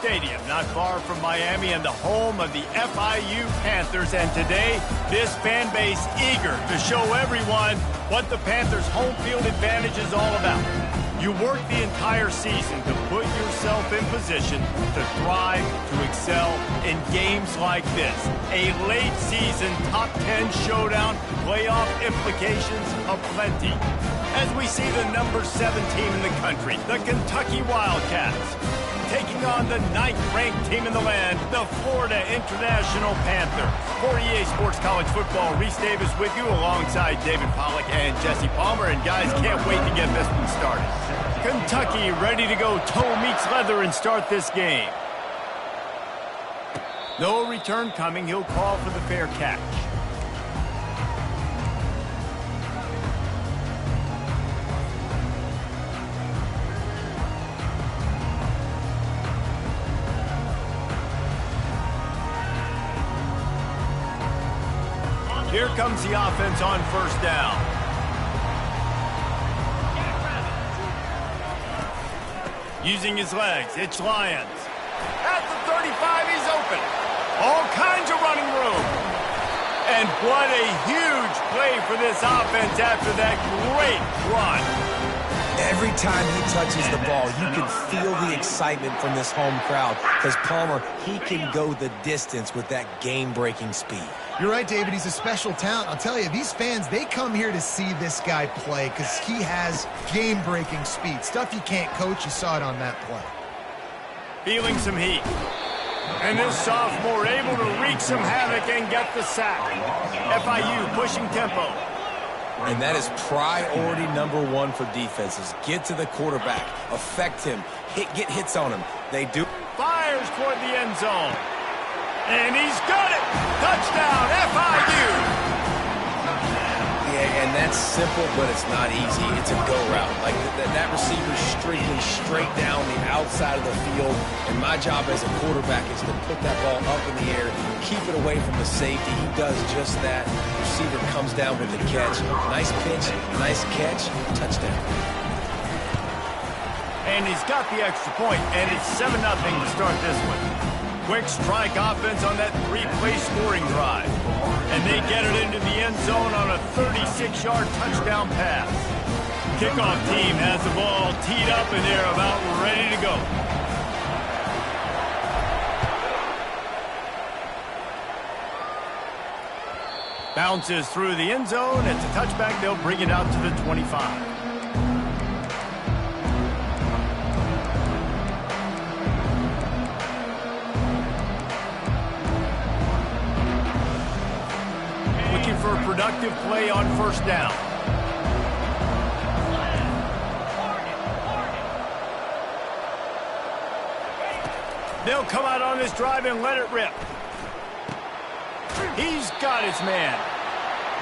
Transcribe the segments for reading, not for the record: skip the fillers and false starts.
Stadium, not far from Miami and the home of the FIU Panthers. And today, this fan base eager to show everyone what the Panthers' home field advantage is all about. You work the entire season to put yourself in position to thrive, to excel in games like this. A late season top 10 showdown, playoff implications aplenty. As we see the number 7 team in the country, the Kentucky Wildcats, taking on the 9th-ranked team in the land, the Florida International Panthers. For EA Sports College Football, Reese Davis with you alongside David Pollack and Jesse Palmer. And guys, can't wait to get this one started. Kentucky ready to go toe meets leather and start this game. No return coming. He'll call for the fair catch. Here comes the offense on first down. Using his legs, it's Lions. At the 35, he's open. All kinds of running room. And what a huge play for this offense after that great run. Every time he touches the ball, you can feel the excitement from this home crowd because Palmer, he can go the distance with that game-breaking speed. You're right, David. He's a special talent. I'll tell you, these fans, they come here to see this guy play because he has game-breaking speed. Stuff you can't coach. You saw it on that play. Feeling some heat. And this sophomore able to wreak some havoc and get the sack. FIU pushing tempo. And that is priority number 1 for defenses. Get to the quarterback, affect him, get hits on him. They do. Fires toward the end zone. And he's got it! Touchdown, FIU! Yeah, and that's simple, but it's not easy. It's a go route. Like that receiver's streaking straight down the outside of the field, and my job as a quarterback is to put that ball up in the air, keep it away from the safety. He does just that. Receiver comes down with the catch. Nice pitch, nice catch, touchdown. And he's got the extra point, and it's 7-0 to start this one. Quick strike offense on that 3-play scoring drive. And they get it into the end zone on a 36-yard touchdown pass. Kickoff team has the ball teed up, and they're about ready to go. Bounces through the end zone. It's a touchback. They'll bring it out to the 25. For a productive play on first down. They'll come out on this drive and let it rip. He's got his man.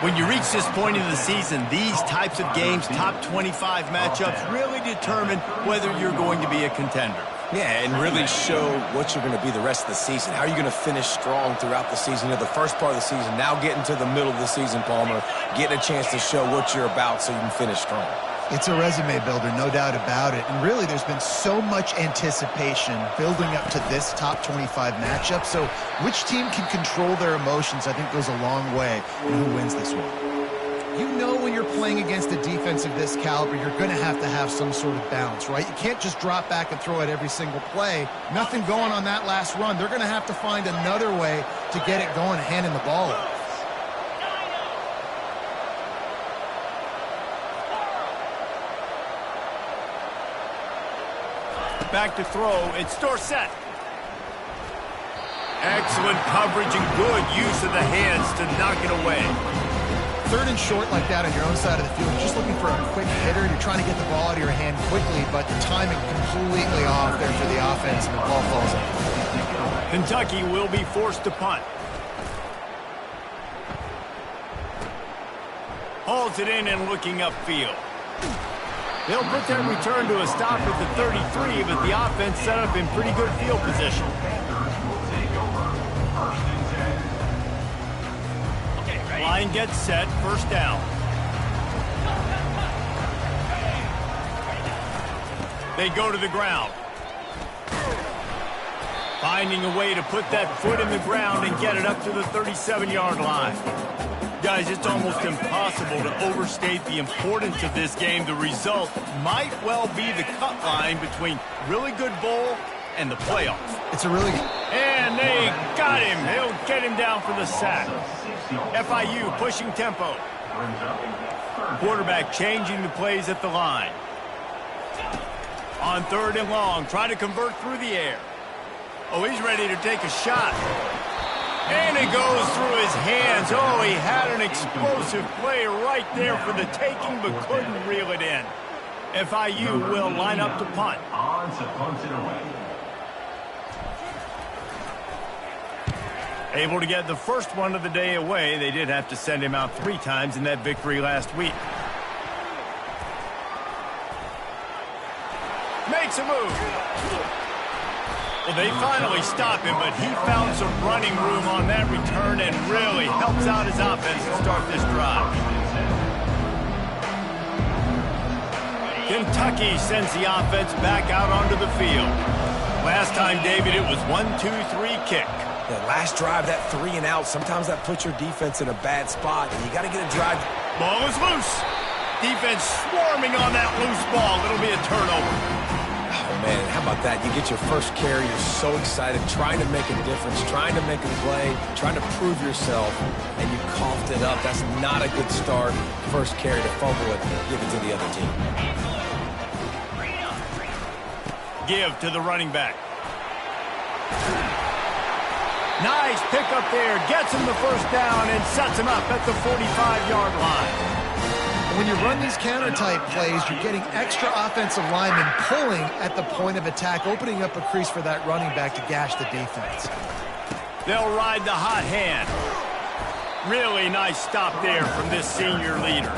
When you reach this point in the season, these types of games, top 25 matchups, really determine whether you're going to be a contender. Yeah, and really show what you're going to be the rest of the season. How are you going to finish strong throughout the season? You know, the first part of the season, now getting to the middle of the season, Palmer, getting a chance to show what you're about so you can finish strong. It's a resume builder, no doubt about it. And really, there's been so much anticipation building up to this top 25 matchup. So which team can control their emotions, I think, goes a long way in who wins this one. You know when you're playing against a defense of this caliber, you're going to have some sort of balance, right? You can't just drop back and throw it every single play. Nothing going on that last run. They're going to have to find another way to get it going and handing the ball off. Back to throw. It's Dorsett. Excellent coverage and good use of the hands to knock it away. 3rd and short like that on your own side of the field, you're just looking for a quick hitter. You're trying to get the ball out of your hand quickly, but the timing completely off there for the offense, and the ball falls out. Kentucky will be forced to punt. Hauls it in and looking upfield. They'll put that return to a stop at the 33, but the offense set up in pretty good field position. Line gets set, first down. They go to the ground. Finding a way to put that foot in the ground and get it up to the 37-yard line. Guys, it's almost impossible to overstate the importance of this game. The result might well be the cut line between really good bowl and the playoffs. It's a really... And they got him. He'll get him down for the sack. FIU pushing tempo. Quarterback changing the plays at the line. On 3rd and long, trying to convert through the air. Oh, he's ready to take a shot. And it goes through his hands. Oh, he had an explosive play right there for the taking, but couldn't reel it in. FIU will line up to punt. Able to get the first one of the day away. They did have to send him out 3 times in that victory last week. Makes a move. Well, they finally stop him, but he found some running room on that return and really helps out his offense to start this drive. Kentucky sends the offense back out onto the field. Last time, David, it was 1-2-3 kick. The last drive, that 3 and out, sometimes that puts your defense in a bad spot, and you got to get a drive. Ball is loose. Defense swarming on that loose ball. It'll be a turnover. Oh, man, how about that? You get your first carry, you're so excited, trying to make a difference, trying to make a play, trying to prove yourself, and you coughed it up. That's not a good start. First carry to fumble it, give it to the other team. Give to the running back. Nice pick up there. Gets him the first down and sets him up at the 45-yard line. When you run these counter-type plays, you're getting extra offensive linemen pulling at the point of attack, opening up a crease for that running back to gash the defense. They'll ride the hot hand. Really nice stop there from this senior leader.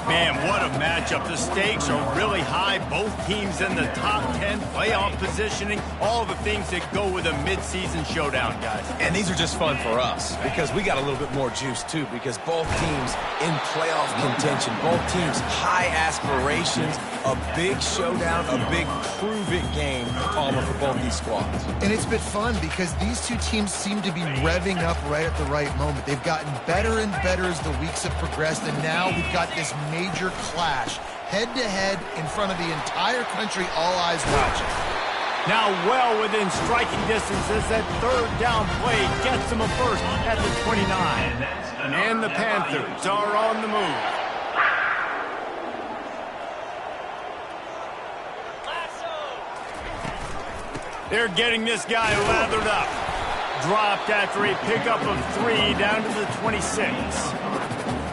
Man, what a matchup. The stakes are really high. Both teams in the top 10, playoff positioning, all the things that go with a midseason showdown, guys. And these are just fun for us because we got a little bit more juice, too, because both teams in playoff contention, both teams high aspirations, a big showdown, a big prove-it game, Palmer, for both these squads. And it's been fun because these two teams seem to be revving up right at the right moment. They've gotten better and better as the weeks have progressed, and now we've got this major clash, head-to-head in front of the entire country, all eyes watching. Now well within striking distance as that 3rd down play gets them a first at the 29. And the Panthers are on the move. They're getting this guy lathered up. Dropped after a pickup of 3 down to the 26.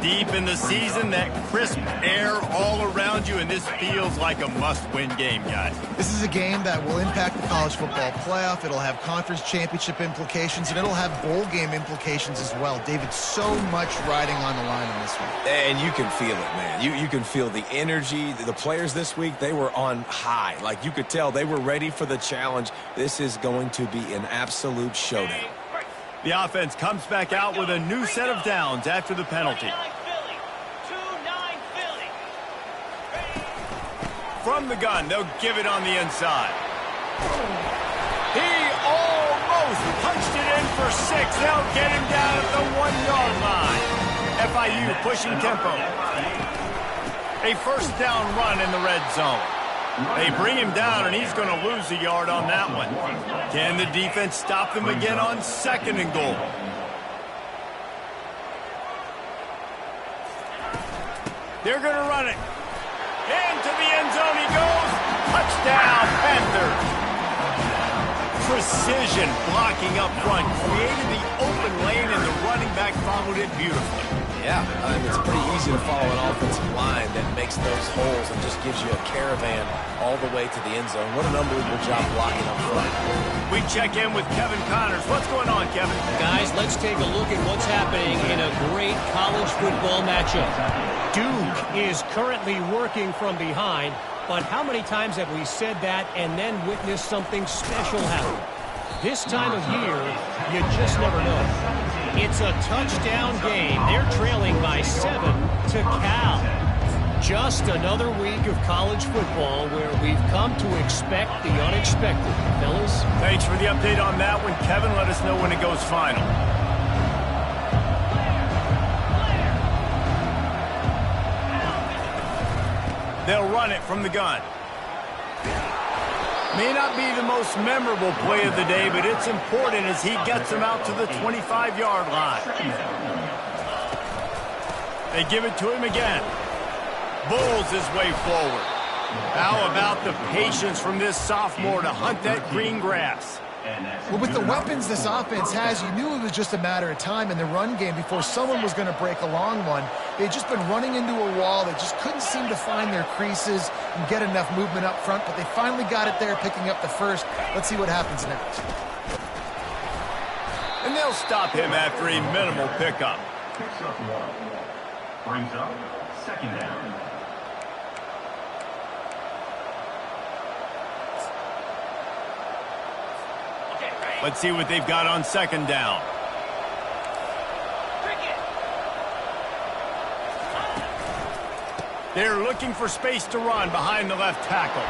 Deep in the season, that crisp air all around you, and this feels like a must-win game, guys. This is a game that will impact the college football playoff. It'll have conference championship implications, and it'll have bowl game implications as well. David, so much riding on the line in this one. And you can feel it, man. You can feel the energy. The players this week, they were on high. Like, you could tell they were ready for the challenge. This is going to be an absolute showdown. The offense comes back out with a new set of downs after the penalty. From the gun, they'll give it on the inside. He almost punched it in for 6. They'll get him down at the 1-yard line. FIU pushing tempo. A first down run in the red zone. They bring him down, and he's going to lose a yard on that one. Can the defense stop them again on 2nd and goal? They're going to run it. Into the end zone he goes. Touchdown, Panthers. Precision blocking up front. Created the open lane, and the running back followed it beautifully. Yeah, it's pretty easy to follow an offensive line that makes those holes and just gives you a caravan all the way to the end zone. What an unbelievable job blocking up front. We check in with Kevin Connors. What's going on, Kevin? Guys, let's take a look at what's happening in a great college football matchup. Duke is currently working from behind, but how many times have we said that and then witnessed something special happen? This time of year, you just never know. It's a touchdown game. They're trailing by 7 to Cal. Just another week of college football where we've come to expect the unexpected. Fellas? Thanks for the update on that one, Kevin. Let us know when it goes final. They'll run it from the gun. May not be the most memorable play of the day, but it's important as he gets them out to the 25-yard line. They give it to him again. Bulls his way forward. How about the patience from this sophomore to hunt that green grass? Well, with the weapons this offense has, you knew it was just a matter of time in the run game before someone was going to break a long one. They'd just been running into a wall. They just couldn't seem to find their creases and get enough movement up front, but they finally got it there, picking up the first. Let's see what happens next. And they'll stop him after a minimal pickup. Picks up one. Brings up second down. Let's see what they've got on second down. They're looking for space to run behind the left tackle.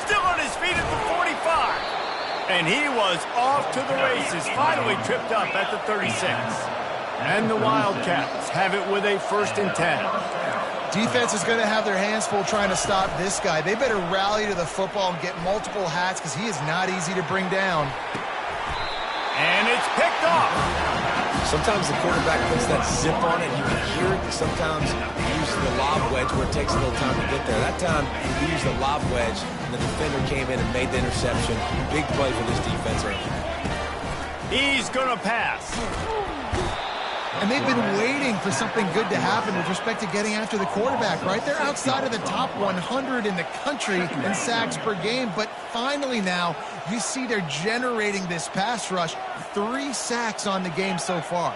Still on his feet at the 45. And he was off to the races, finally tripped up at the 36. And the Wildcats have it with a 1st and 10. Defense is going to have their hands full trying to stop this guy. They better rally to the football and get multiple hats because he is not easy to bring down. And it's picked off. Sometimes the quarterback puts that zip on it. You can hear it. Sometimes he uses the lob wedge where it takes a little time to get there. That time, he used the lob wedge, and the defender came in and made the interception. Big play for this defense. He's going to pass. And they've been waiting for something good to happen with respect to getting after the quarterback, right? They're outside of the top 100 in the country in sacks per game, but finally now you see they're generating this pass rush. 3 sacks on the game so far.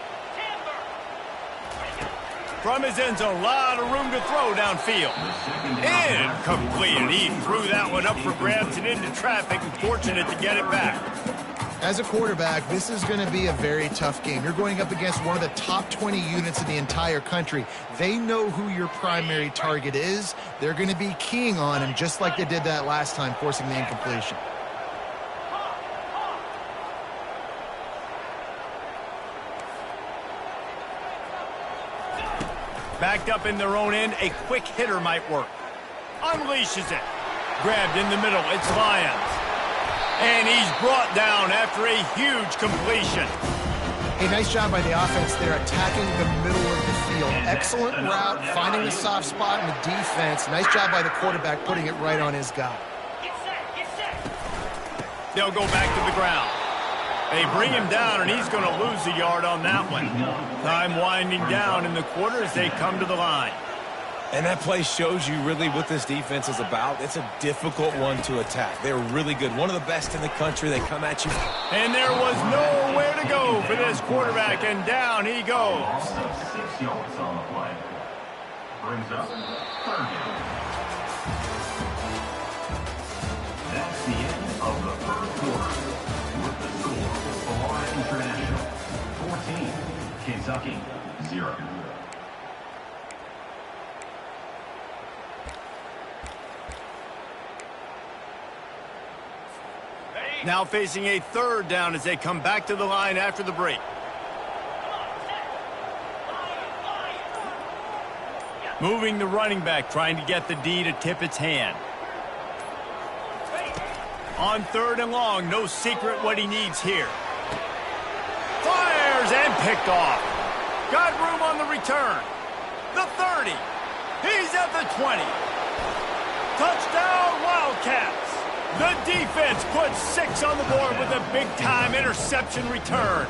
From his end zone, a lot of room to throw downfield. Incomplete. He threw that one up for grabs and into traffic, and fortunate to get it back. As a quarterback, this is going to be a very tough game. You're going up against one of the top 20 units in the entire country. They know who your primary target is. They're going to be keying on him just like they did that last time, forcing the incompletion. Backed up in their own end, a quick hitter might work. Unleashes it. Grabbed in the middle, it's Lyons. And he's brought down after a huge completion. A nice job by the offense there, attacking the middle of the field. Excellent route, finding the soft spot in the defense. Nice job by the quarterback, putting it right on his guy. They'll go back to the ground. They bring him down, and he's going to lose a yard on that one. Time winding down in the quarter as they come to the line. And that play shows you really what this defense is about. It's a difficult one to attack. They're really good. One of the best in the country. They come at you. And there was nowhere to go for this quarterback, and down he goes. 6 yards on the play. Brings up third down. That's the end of the first quarter. With the score, Florida International 14, Kentucky 0. Now facing a 3rd down as they come back to the line after the break. Moving the running back, trying to get the D to tip its hand. On 3rd and long, no secret what he needs here. Fires and picked off. Got room on the return. The 30. He's at the 20. Touchdown, Wildcats. The defense puts 6 on the board with a big-time interception return.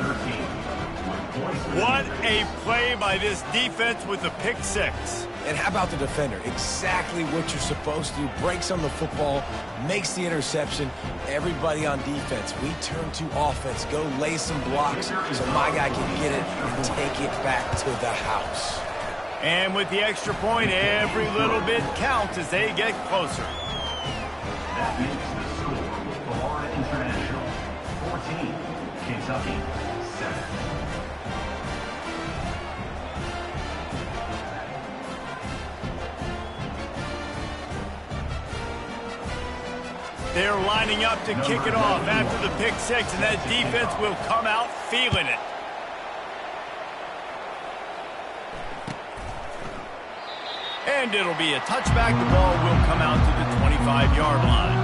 What a play by this defense with the pick 6. And how about the defender? Exactly what you're supposed to do. Breaks on the football, makes the interception. Everybody on defense, we turn to offense. Go lay some blocks so my guy can get it and take it back to the house. And with the extra point, every little bit counts as they get closer. That makes the score Florida International 14, Kentucky 7. They're lining up to kick it off after the pick six, and that defense will come out feeling it. And it'll be a touchback. The ball will come out to the 25-yard line.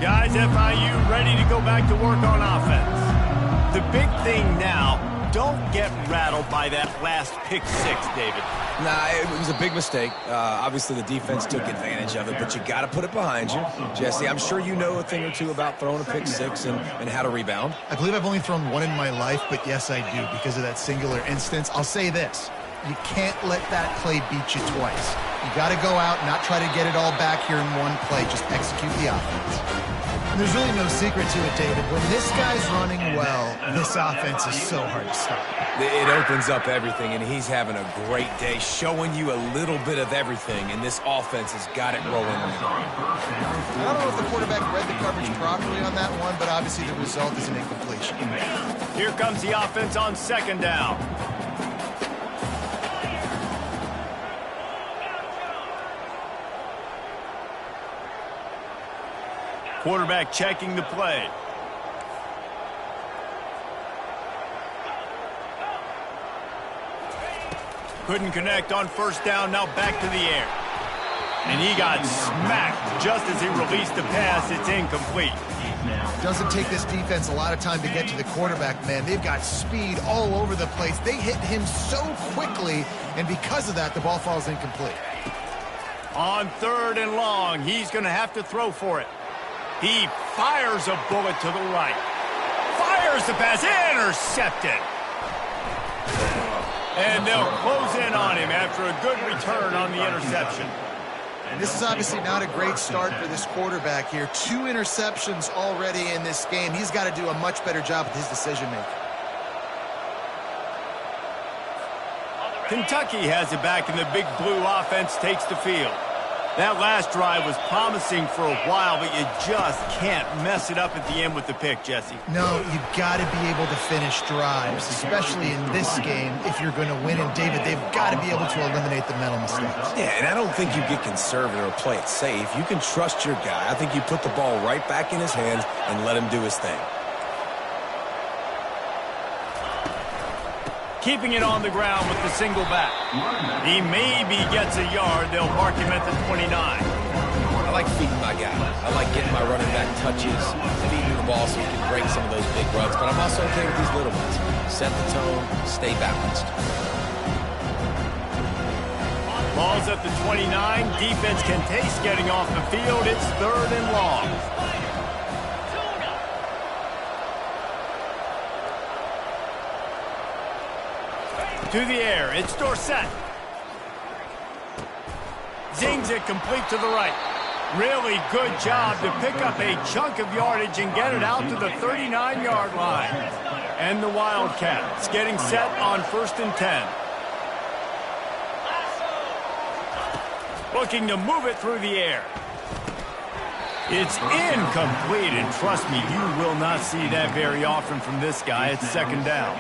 Guys, FIU ready to go back to work on offense. The big thing now, don't get rattled by that last pick six, David. Nah, it was a big mistake. Obviously, the defense took advantage of it, but you got to put it behind you. Jesse, I'm sure you know a thing or two about throwing a pick six and how to rebound. I believe I've only thrown one in my life, but yes, I do because of that singular instance. I'll say this. You can't let that play beat you twice. You got to go out and not try to get it all back here in one play. Just execute the offense. And there's really no secret to it, David. When this guy's running well, this offense is so hard to stop. It opens up everything, and he's having a great day, showing you a little bit of everything, and this offense has got it rolling. I don't know if the quarterback read the coverage properly on that one, but obviously the result is an incompletion. Here comes the offense on second down. Quarterback checking the play. Couldn't connect on first down, now back to the air. And he got smacked just as he released the pass. It's incomplete. Doesn't take this defense a lot of time to get to the quarterback, man. They've got speed all over the place. They hit him so quickly, and because of that, the ball falls incomplete. On third and long, he's going to have to throw for it. He fires a bullet to the right. Fires the pass, intercepted. And they'll close in on him after a good return on the interception. And this is obviously not a great start for this quarterback here. 2 interceptions already in this game. He's got to do a much better job with his decision-making. Kentucky has it back, and the big blue offense takes the field. That last drive was promising for a while, but you just can't mess it up at the end with the pick, Jesse. No, you've got to be able to finish drives, especially in this game if you're going to win. And, David, they've got to be able to eliminate the mental mistakes. Yeah, and I don't think you get conservative or play it safe. You can trust your guy. I think you put the ball right back in his hands and let him do his thing. Keeping it on the ground with the single back. He maybe gets a yard. They'll mark him at the 29. I like feeding my guy. I like getting my running back touches, feeding the ball so he can break some of those big runs. But I'm also okay with these little ones. Set the tone, stay balanced. Ball's at the 29. Defense can taste getting off the field. It's third and long. To the air, it's Dorsett. Zings it complete to the right. Really good job to pick up a chunk of yardage and get it out to the 39-yard line. And the Wildcats getting set on 1st and 10. Looking to move it through the air. It's incomplete, and trust me, you will not see that very often from this guy. It's second down.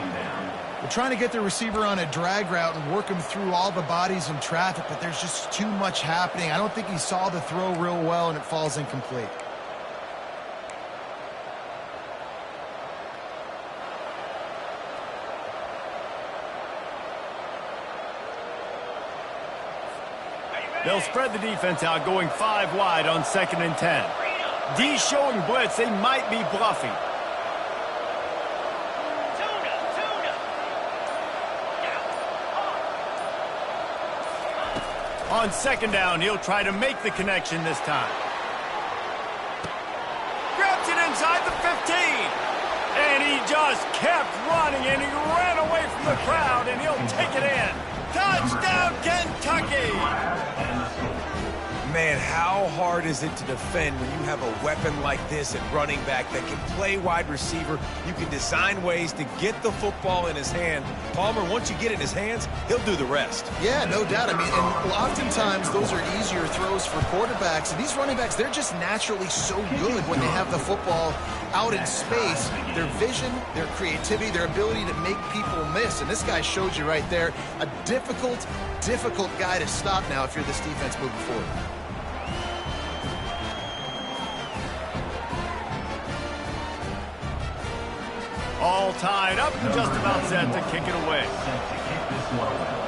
They're trying to get the receiver on a drag route and work him through all the bodies in traffic, but there's just too much happening. I don't think he saw the throw real well, and it falls incomplete. They'll spread the defense out, going 5 wide on 2nd and 10. D showing blitz. They might be bluffing. On 2nd down, he'll try to make the connection this time. Grabs it inside the 15. And he just kept running, and he ran away from the crowd, and he'll take it in. Touchdown, Kentucky! Man, how hard is it to defend when you have a weapon like this at running back that can play wide receiver? You can design ways to get the football in his hand. Palmer, once you get it in his hands, he'll do the rest. Yeah, no doubt. I mean, and oftentimes those are easier throws for quarterbacks. And these running backs, they're just naturally so good when they have the football out in space. Their vision, their creativity, their ability to make people miss. And this guy showed you right there, a difficult guy to stop now if you're this defense moving forward. All tied up and just about set to kick it away. Set to kick this one away.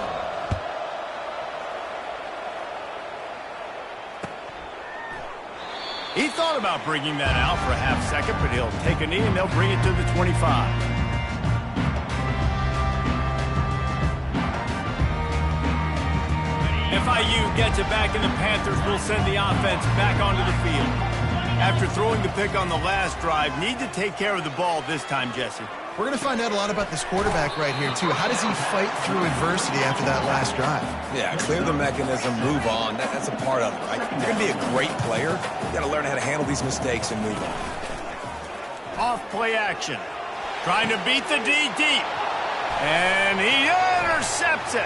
He thought about bringing that out for a half second, but he'll take a knee and they'll bring it to the 25. FIU gets it back, and the Panthers will send the offense back onto the field. After throwing the pick on the last drive, need to take care of the ball this time, Jesse. We're going to find out a lot about this quarterback right here, too. How does he fight through adversity after that last drive? Yeah, clear the mechanism, move on. That's a part of it, right? You're going to be a great player. You got to learn how to handle these mistakes and move on. Off play action. Trying to beat the D deep. And he intercepts it.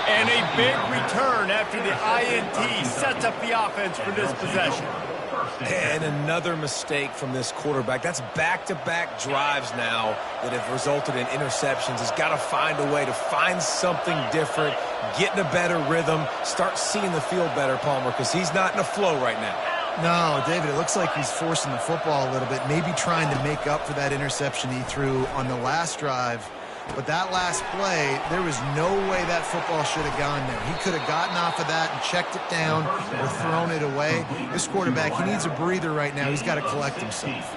And a big return after the INT sets up the offense for this possession. And another mistake from this quarterback. That's back-to-back drives now that have resulted in interceptions. He's got to find a way to find something different, get in a better rhythm, start seeing the field better, Palmer, because he's not in a flow right now. No, David, it looks like he's forcing the football a little bit, maybe trying to make up for that interception he threw on the last drive. But that last play, there was no way that football should have gone there. He could have gotten off of that and checked it down or thrown it away. This quarterback, he needs a breather right now. He's got to collect himself.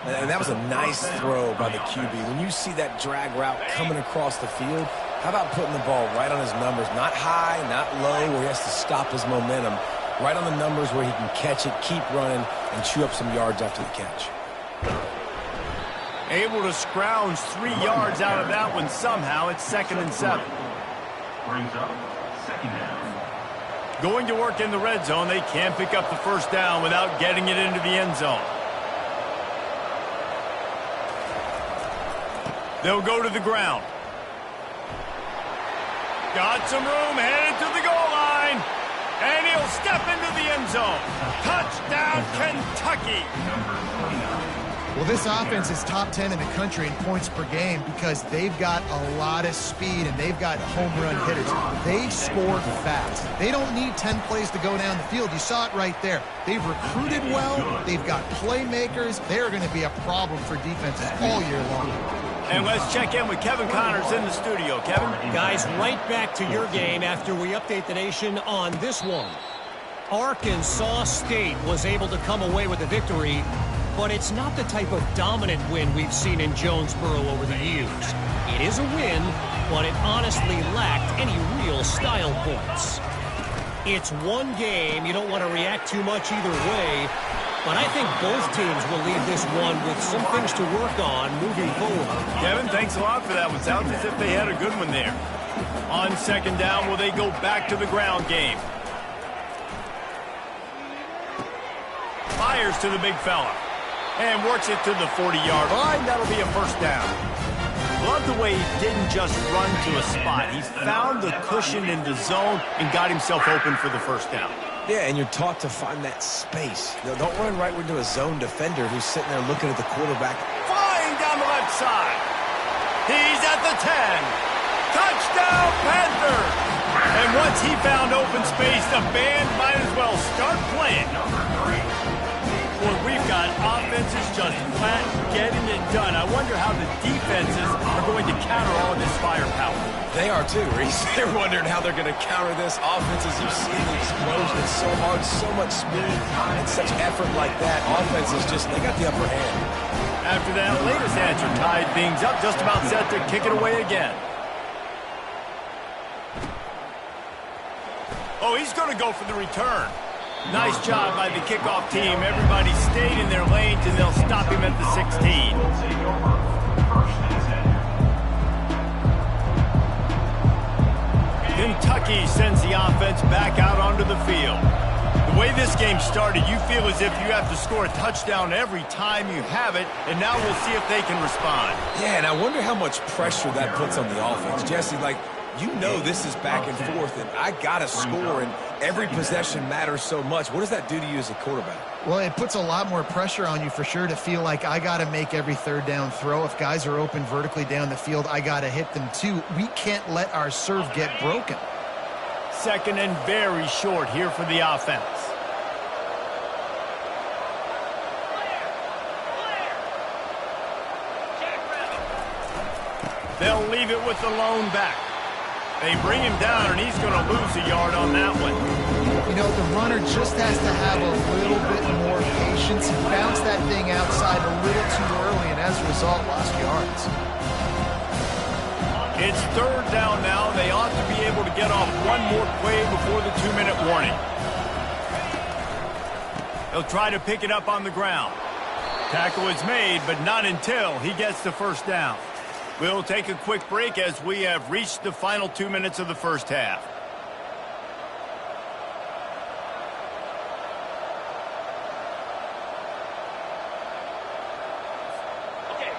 And that was a nice throw by the QB. When you see that drag route coming across the field, how about putting the ball right on his numbers? Not high, not low, where he has to stop his momentum. Right on the numbers where he can catch it, keep running, and chew up some yards after the catch. Able to scrounge 3 yards out of that one somehow. It's 2nd and 7. Brings up 2nd down. Going to work in the red zone. They can't pick up the first down without getting it into the end zone. They'll go to the ground. Got some room, headed to the goal line. And he'll step into the end zone. Touchdown, Kentucky. Number 29. Well, this offense is top 10 in the country in points per game because they've got a lot of speed and they've got home run hitters. They score fast. They don't need 10 plays to go down the field. You saw it right there. They've recruited well. They've got playmakers. They're going to be a problem for defenses all year long. And let's check in with Kevin Connors in the studio. Kevin? Guys, right back to your game after we update the nation on this one. Arkansas State was able to come away with a victory, but it's not the type of dominant win we've seen in Jonesboro over the years. It is a win, but it honestly lacked any real style points. It's one game. You don't want to react too much either way, but I think both teams will leave this one with some things to work on moving forward. Kevin, thanks a lot for that one. Sounds as if they had a good one there. On 2nd down, will they go back to the ground game? Fires to the big fella. And works it to the 40-yard line. That'll be a first down. Love the way he didn't just run to a spot. He found the cushion in the zone and got himself open for the first down. Yeah, and you're taught to find that space. Don't run right into a zone defender who's sitting there looking at the quarterback. Flying down the left side. He's at the 10. Touchdown, Panthers! And once he found open space, the band might as well start playing. Well, we've got offenses just flat getting it done. I wonder how the defenses are going to counter all of this firepower. They are too, Reese. They're wondering how they're going to counter this. Offenses, you've seen the explosion. It's so hard, so much speed, and such effort like that. Offenses just, they got the upper hand. After that latest answer tied things up, just about set to kick it away again. Oh, he's going to go for the return. Nice job by the kickoff team. Everybody stayed in their lanes, and they'll stop him at the 16. Kentucky sends the offense back out onto the field. The way this game started, you feel as if you have to score a touchdown every time you have it, and now we'll see if they can respond. Yeah, and I wonder how much pressure that puts on the offense. Jesse, you know this is back and forth, and I got to score, and every possession matters so much. What does that do to you as a quarterback? Well, it puts a lot more pressure on you for sure to feel like I got to make every 3rd down throw. If guys are open vertically down the field, I got to hit them too. We can't let our serve get broken. 2nd and very short here for the offense. They'll leave it with the lone back. They bring him down, and he's going to lose a yard on that one. You know, the runner just has to have a little bit more patience. He bounced that thing outside a little too early, and as a result, lost yards. It's third down now. They ought to be able to get off one more play before the 2-minute warning. He'll try to pick it up on the ground. Tackle is made, but not until he gets the first down. We'll take a quick break as we have reached the final 2 minutes of the first half.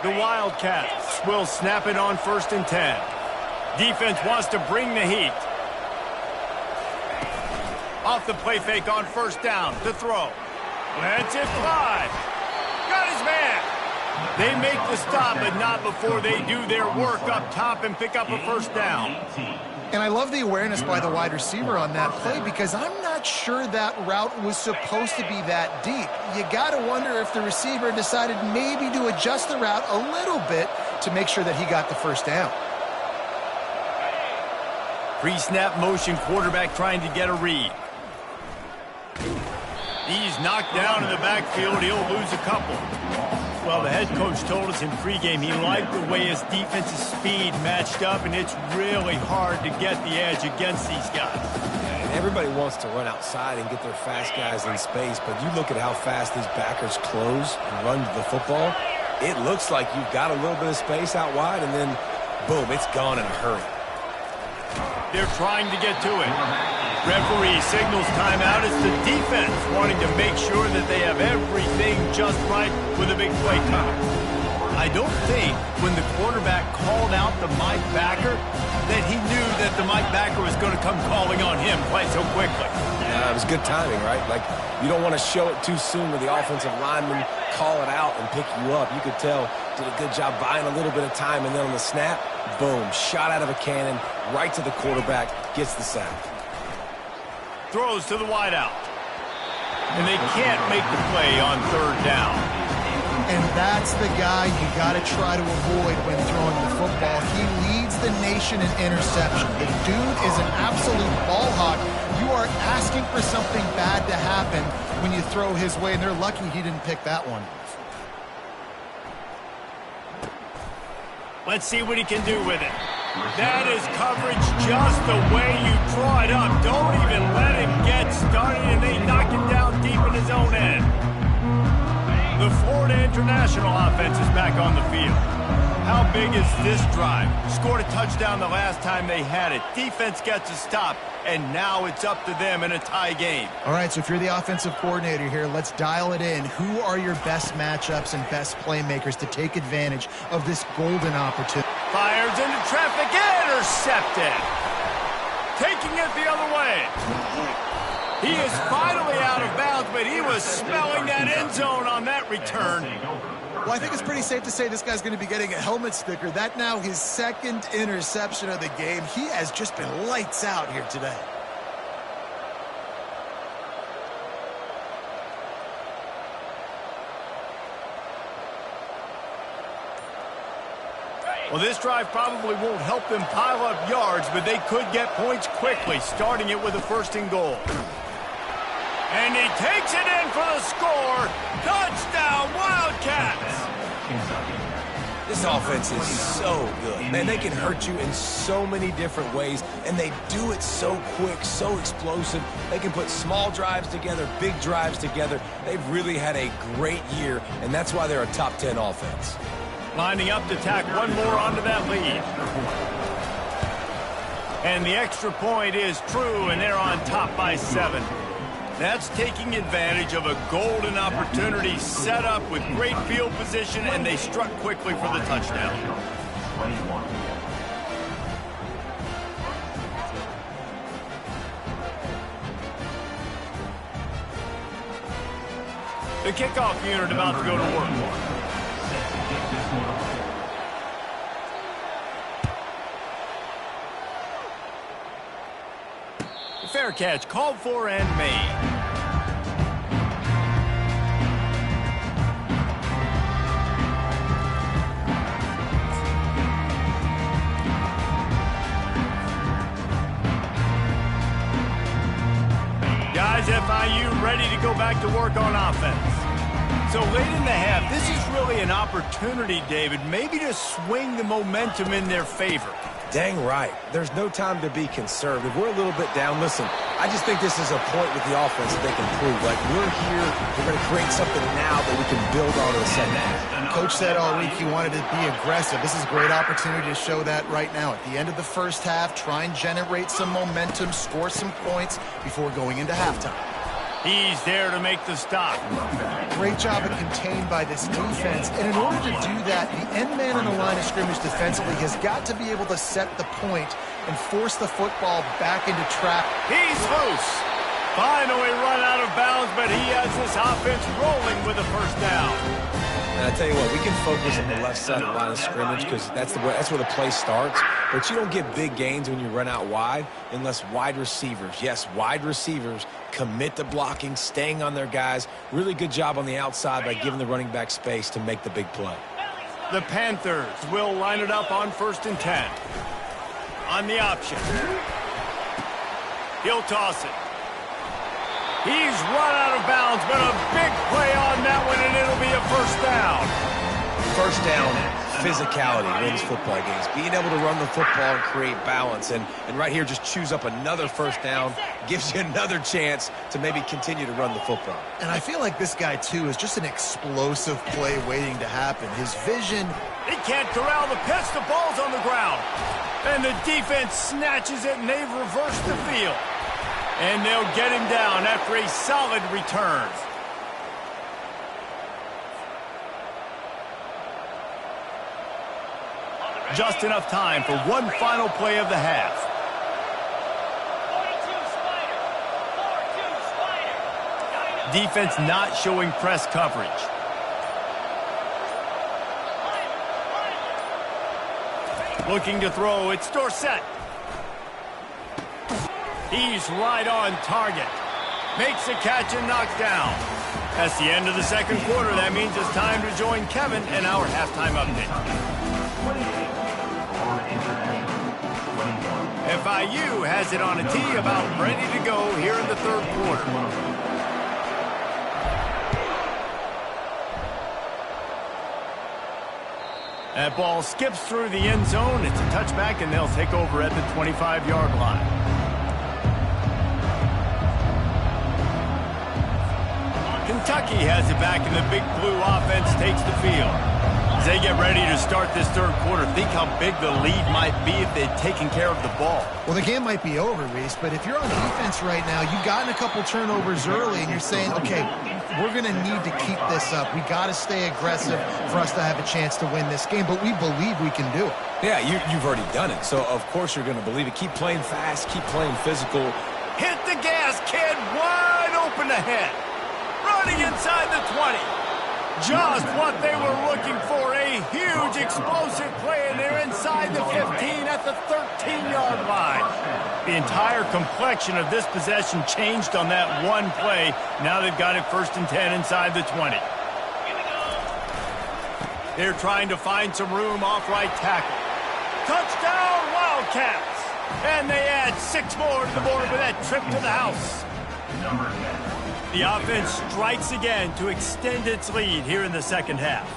The Wildcats will snap it on 1st and 10. Defense wants to bring the heat. Off the play fake on 1st down to throw. Lets it fly. Got his man. They make the stop, but not before they do their work up top and pick up a 1st down. And I love the awareness by the wide receiver on that play because I'm not sure that route was supposed to be that deep. You got to wonder if the receiver decided maybe to adjust the route a little bit to make sure that he got the 1st down. Pre-snap motion quarterback trying to get a read. He's knocked down in the backfield. He'll lose a couple. Well, the head coach told us in pregame he liked the way his defensive speed matched up, and it's really hard to get the edge against these guys. And everybody wants to run outside and get their fast guys in space, but you look at how fast these backers close and run to the football. It looks like you've got a little bit of space out wide, and then, boom, it's gone in a hurry. They're trying to get to it. Referee signals timeout. It's the defense wanting to make sure that they have everything just right with a big play coming. I don't think when the quarterback called out the Mike backer that he knew that the Mike backer was going to come calling on him quite so quickly. It was good timing, right? Like, you don't want to show it too soon where the offensive lineman call it out and pick you up. You could tell did a good job buying a little bit of time, and then on the snap, boom, shot out of a cannon right to the quarterback, gets the sack. Throws to the wideout. And they can't make the play on 3rd down. And that's the guy you got to try to avoid when throwing the football. He leads the nation in interception. The dude is an absolute ball hawk. You are asking for something bad to happen when you throw his way, and they're lucky he didn't pick that one. Let's see what he can do with it. That is coverage just the way you draw it up. Don't even let him get started, and they knock him down deep in his own end. The Florida International offense is back on the field. How big is this drive? Scored a touchdown the last time they had it. Defense gets a stop, and now it's up to them in a tie game. All right, so if you're the offensive coordinator here, let's dial it in. Who are your best matchups and best playmakers to take advantage of this golden opportunity? Fires into traffic, intercepted. Taking it the other way. He is finally out of bounds, but he was smelling that end zone on that return. Well, I think it's pretty safe to say this guy's going to be getting a helmet sticker. That now his 2nd interception of the game. He has just been lights out here today. Well, this drive probably won't help them pile up yards, but they could get points quickly, starting it with a 1st and goal. And he takes it in for the score. Touchdown, Wildcats! This offense is so good. Man, they can hurt you in so many different ways, and they do it so quick, so explosive. They can put small drives together, big drives together. They've really had a great year, and that's why they're a top 10 offense. Lining up to tack one more onto that lead. And the extra point is true, and they're on top by 7. That's taking advantage of a golden opportunity set up with great field position, and they struck quickly for the touchdown. The kickoff unit about to go to work. Fair catch called for and made. ready to go back to work on offense. So late in the half, this is really an opportunity, David, maybe to swing the momentum in their favor. Dang right. There's no time to be conservative. We're a little bit down. Listen, I just think this is a point with the offense that they can prove. Like, we're here, we're going to create something now that we can build on in the second half. Coach said all week he wanted to be aggressive. This is a great opportunity to show that right now. At the end of the first half, try and generate some momentum, score some points before going into halftime. He's there to make the stop. Great job of contained by this defense. And in order to do that, the end man in the line of scrimmage defensively has got to be able to set the point and force the football back into trap. He's loose. Finally run out of bounds, but he has this offense rolling with a first down. And I tell you what, we can focus on the left side of the line of scrimmage because that's where the play starts. But you don't get big gains when you run out wide unless wide receivers, yes, wide receivers, commit to blocking, staying on their guys. Really good job on the outside by giving the running back space to make the big play. The Panthers will line it up on 1st and 10. On the option. He'll toss it. He's run out of bounds, but a big play on that one, and it'll be a first down. First down, physicality wins football games. Being able to run the football and create balance. And right here, just choose up another first down. Gives you another chance to maybe continue to run the football. And I feel like this guy, too, is just an explosive play waiting to happen. His vision. He can't corral the pitch. The ball's on the ground. And the defense snatches it, and they've reversed the field. And they'll get him down after a solid return. Just enough time for one final play of the half. Defense not showing press coverage. Looking to throw, it's Dorsett. He's right on target. Makes a catch and knocked down. That's the end of the second quarter. That means it's time to join Kevin in our halftime update. FIU has it on a tee, about ready to go here in the third quarter. That ball skips through the end zone. It's a touchback, and they'll take over at the 25-yard line. Kentucky has it back, and the big blue offense takes the field. As they get ready to start this third quarter, think how big the lead might be if they'd taken care of the ball. Well, the game might be over, Reese, but if you're on defense right now, you've gotten a couple turnovers early, and you're saying, okay, we're going to need to keep this up. We got to stay aggressive for us to have a chance to win this game, but we believe we can do it. Yeah, you've already done it, so of course you're going to believe it. Keep playing fast, keep playing physical. Hit the gas, kid, wide open ahead. Running inside the 20. Just what they were looking for, a huge explosive play, and they're inside the 15 at the 13-yard line. The entire complexion of this possession changed on that one play. Now they've got it 1st and 10 inside the 20. They're trying to find some room off right tackle. Touchdown, Wildcats! And they add 6 more to the board with that trip to the house. Number 10. The offense strikes again to extend its lead here in the second half.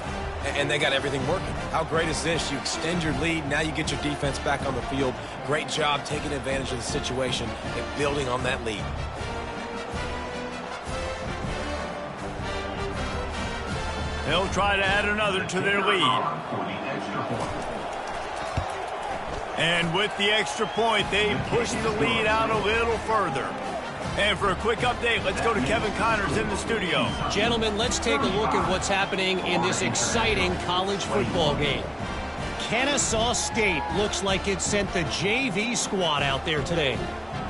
And they got everything working. How great is this? You extend your lead, now you get your defense back on the field. Great job taking advantage of the situation and building on that lead. They'll try to add another to their lead. And with the extra point, they push the lead out a little further. And for a quick update, let's go to Kevin Connors in the studio. Gentlemen, let's take a look at what's happening in this exciting college football game. Kennesaw State looks like it sent the JV squad out there today.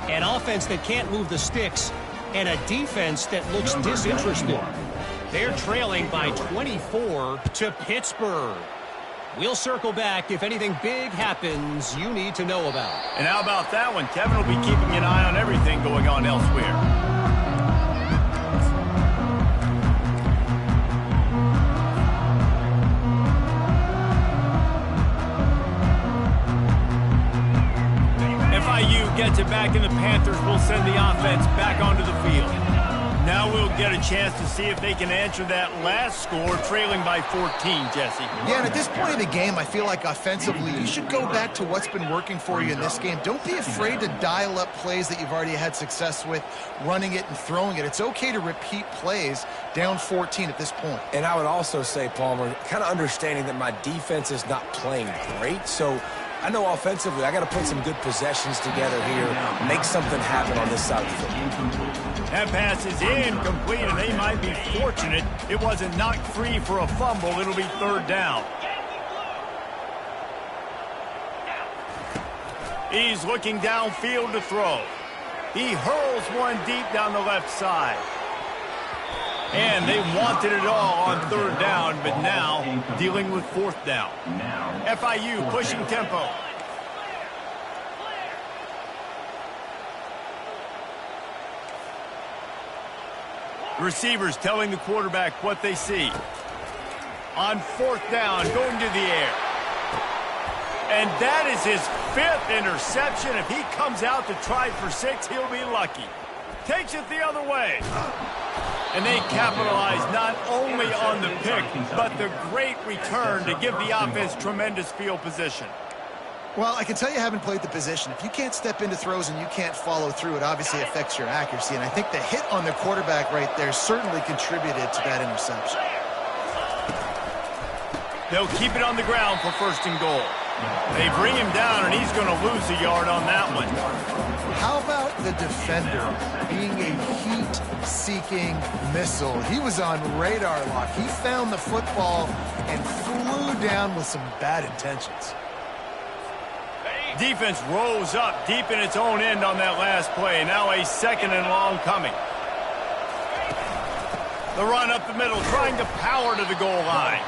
An offense that can't move the sticks and a defense that looks disinterested. They're trailing by 24 to Pittsburgh. We'll circle back if anything big happens you need to know about. And how about that one? Kevin will be keeping an eye on everything going on elsewhere. FIU gets it back, and the Panthers will send the offense back onto the field. Now we'll get a chance to see if they can answer that last score, trailing by 14, Jesse. Yeah, and at this point of the game, I feel like offensively, you should go back to what's been working for you in this game. Don't be afraid to dial up plays that you've already had success with, running it and throwing it. It's okay to repeat plays down 14 at this point. And I would also say, Palmer, kind of understanding that my defense is not playing great, so I know offensively I got to put some good possessions together here, make something happen on this side of the football. That pass is incomplete, and they might be fortunate it wasn't knocked free for a fumble. It'll be third down. He's looking downfield to throw. He hurls one deep down the left side. And they wanted it all on third down, but now dealing with fourth down. FIU pushing tempo. Receivers telling the quarterback what they see. On fourth down, going to the air. And that is his 5th interception. If he comes out to try for 6, he'll be lucky. Takes it the other way. And they capitalize not only on the pick, but the great return to give the offense tremendous field position. Well, I can tell you haven't played the position. If you can't step into throws and you can't follow through, it obviously affects your accuracy. And I think the hit on the quarterback right there certainly contributed to that interception. They'll keep it on the ground for first and goal. They bring him down, and he's going to lose a yard on that one. How about the defender being a heat-seeking missile? He was on radar lock. He found the football and flew down with some bad intentions. Defense rose up deep in its own end on that last play. Now a second and long coming. The run up the middle, trying to power to the goal line.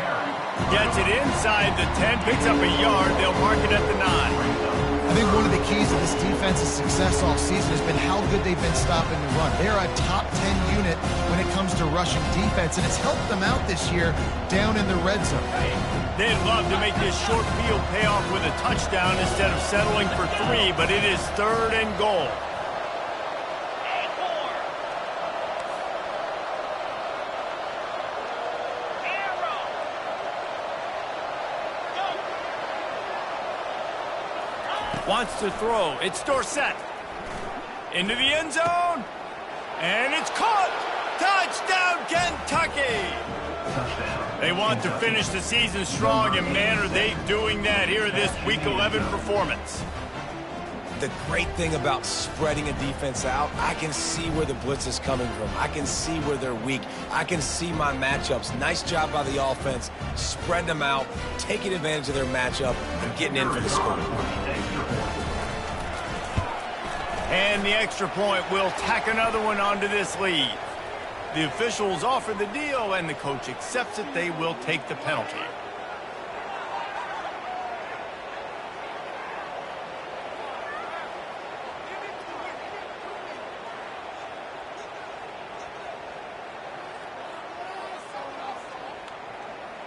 Gets it inside the 10, picks up a yard. They'll mark it at the 9. I think one of the keys to this defense's success all season has been how good they've been stopping the run. They're a top 10 unit when it comes to rushing defense, and it's helped them out this year down in the red zone. They'd love to make this short field pay off with a touchdown instead of settling for 3, but it is third and goal. Wants to throw. It's Dorsett. Into the end zone. And it's caught. Touchdown, Kentucky. They want to finish the season strong, and man, are they doing that here this Week 11 performance. The great thing about spreading a defense out, I can see where the blitz is coming from. I can see where they're weak. I can see my matchups. Nice job by the offense, spreading them out, taking advantage of their matchup, and getting in for the score. And the extra point will tack another one onto this lead. The officials offer the deal, and the coach accepts it. They will take the penalty.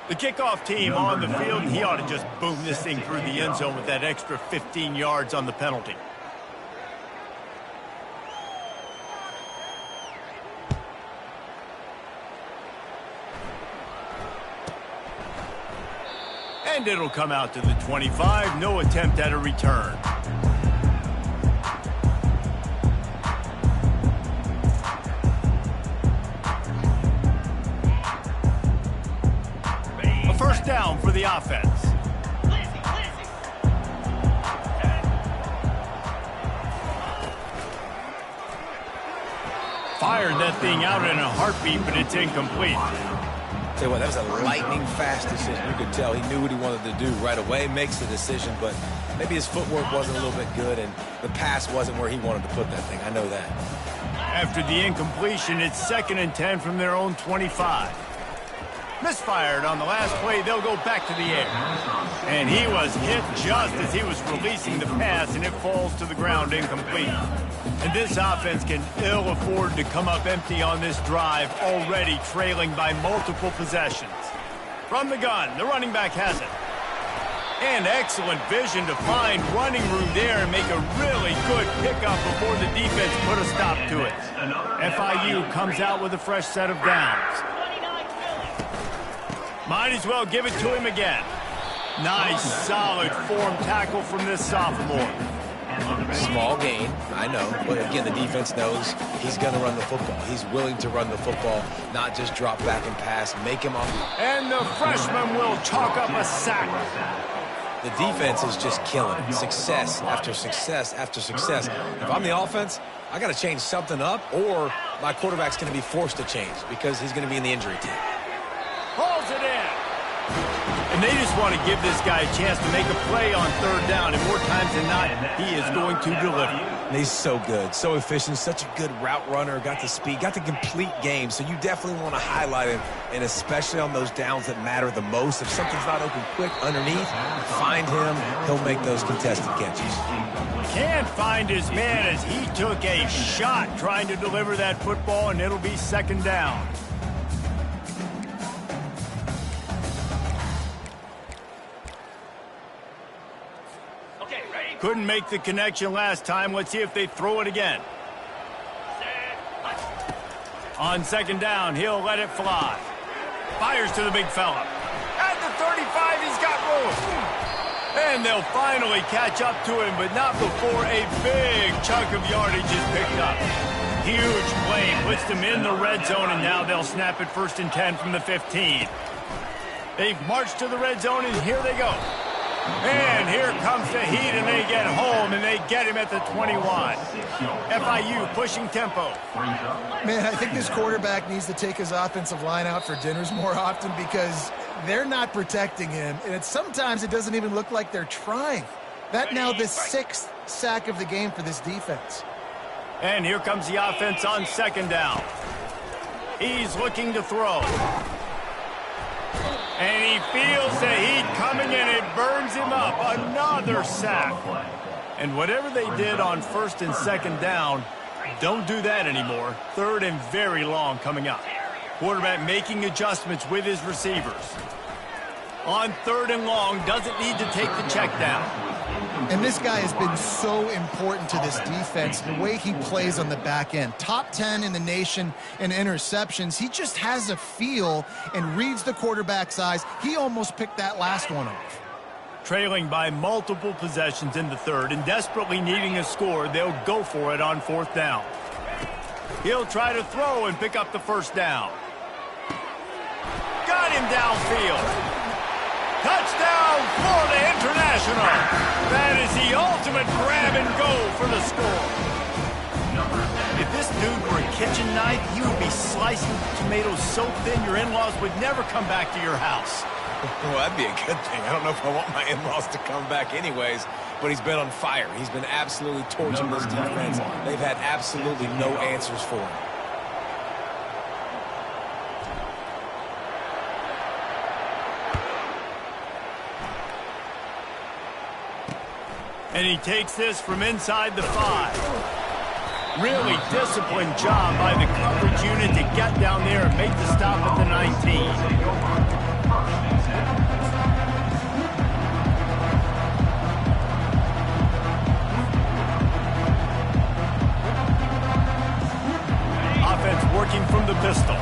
The kickoff team on the field, he ought to just boom this thing through the end zone with that extra 15 yards on the penalty. And it'll come out to the 25. No attempt at a return. A first down for the offense. Fired that thing out in a heartbeat, but it's incomplete. Tell you what, that was a lightning-fast decision. You could tell he knew what he wanted to do right away, makes the decision, but maybe his footwork wasn't a little bit good, and the pass wasn't where he wanted to put that thing. I know that. After the incompletion, it's 2nd and 10 from their own 25. Misfired on the last play. They'll go back to the air. And he was hit just as he was releasing the pass, and it falls to the ground incomplete. And this offense can ill afford to come up empty on this drive, already trailing by multiple possessions. From the gun, the running back has it. And excellent vision to find running room there and make a really good pickup before the defense put a stop to it. FIU comes out with a fresh set of downs. Might as well give it to him again. Nice, solid form tackle from this sophomore. Small gain, I know, but again, the defense knows he's going to run the football. He's willing to run the football, not just drop back and pass, make him off. And the freshman will chalk up a sack. The defense is just killing it. Success after success after success. If I'm the offense, I got to change something up, or my quarterback's going to be forced to change because he's going to be in the injury team. Pulls it in. And they just want to give this guy a chance to make a play on third down, and more times than not, he is going to deliver. And he's so good, so efficient, such a good route runner, got the speed, got the complete game, so you definitely want to highlight him, and especially on those downs that matter the most. If something's not open quick underneath, find him, he'll make those contested catches. Can't find his man as he took a shot trying to deliver that football, and it'll be second down. Couldn't make the connection last time. Let's see if they throw it again. On second down, he'll let it fly. Fires to the big fella. At the 35, he's got room. And they'll finally catch up to him, but not before a big chunk of yardage is picked up. Huge play puts them in the red zone, and now they'll snap it 1st and 10 from the 15. They've marched to the red zone, and here they go. And here comes the heat, and they get home, and they get him at the 21. FIU pushing tempo. Man, I think this quarterback needs to take his offensive line out for dinners more often because they're not protecting him, and sometimes it doesn't even look like they're trying. That now the 6th sack of the game for this defense. And here comes the offense on second down. He's looking to throw. And he feels the heat coming, and it burns him up. Another sack. And whatever they did on 1st and 2nd down, don't do that anymore. 3rd and very long coming up. Quarterback making adjustments with his receivers. On 3rd and long, doesn't need to take the check down. And this guy has been so important to this defense, the way he plays on the back end. Top 10 in the nation in interceptions. He just has a feel and reads the quarterback's eyes. He almost picked that last one off. Trailing by multiple possessions in the 3rd and desperately needing a score, they'll go for it on 4th down. He'll try to throw and pick up the 1st down. Got him downfield. Touchdown, Florida International. That is the ultimate grab and go for the score. If this dude were a kitchen knife, he would be slicing tomatoes so thin your in-laws would never come back to your house. Well, that'd be a good thing. I don't know if I want my in-laws to come back anyways, but he's been on fire. He's been absolutely torching this defense. They've had absolutely no answers for him. And he takes this from inside the 5. Really disciplined job by the coverage unit to get down there and make the stop at the 19. Offense working from the pistol.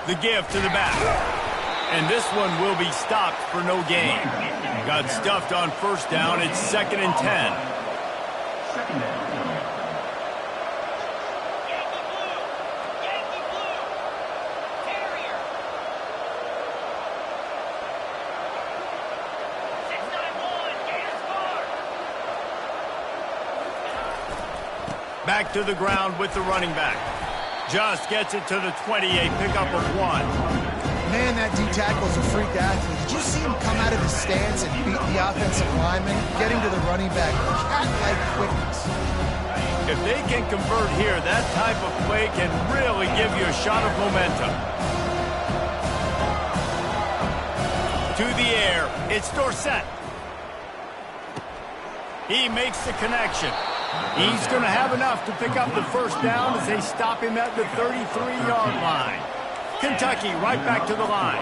The give to the back. And this one will be stopped for no gain. Got stuffed on 1st down. It's 2nd and 10. Back to the ground with the running back. Just gets it to the 28, pickup of 1. Man, that D-tackle's a freak athlete. Did you see him come out of his stance and beat the offensive lineman, getting to the running back? Cat-like quickness. If they can convert here, that type of play can really give you a shot of momentum. To the air, it's Dorsett. He makes the connection. He's going to have enough to pick up the 1st down as they stop him at the 33-yard line. Kentucky right back to the line.